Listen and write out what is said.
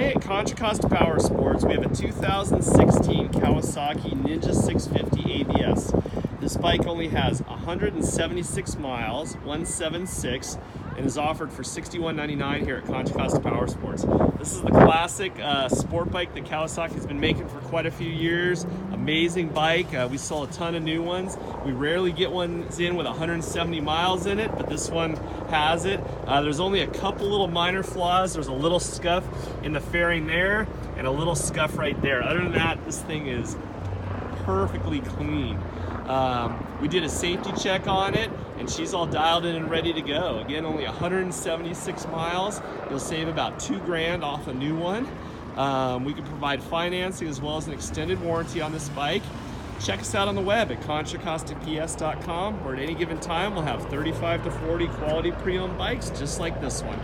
Today at Contra Costa Powersports, we have a 2016 Kawasaki Ninja 650 ABS. This bike only has 176 miles, 176, and is offered for $61.99 here at Contra Costa Powersports. This is the classic sport bike that Kawasaki has been making for quite a few years. Amazing bike. We sell a ton of new ones. We rarely get ones in with 170 miles in it, but this one has it. There's only a couple little minor flaws. There's a little scuff in the fairing there and a little scuff right there. Other than that, this thing is perfectly clean. We did a safety check on it, and she's all dialed in and ready to go. Again, only 176 miles. You'll save about $2,000 off a new one. We can provide financing as well as an extended warranty on this bike. Check us out on the web at contracostaps.com, where at any given time we'll have 35 to 40 quality pre-owned bikes just like this one.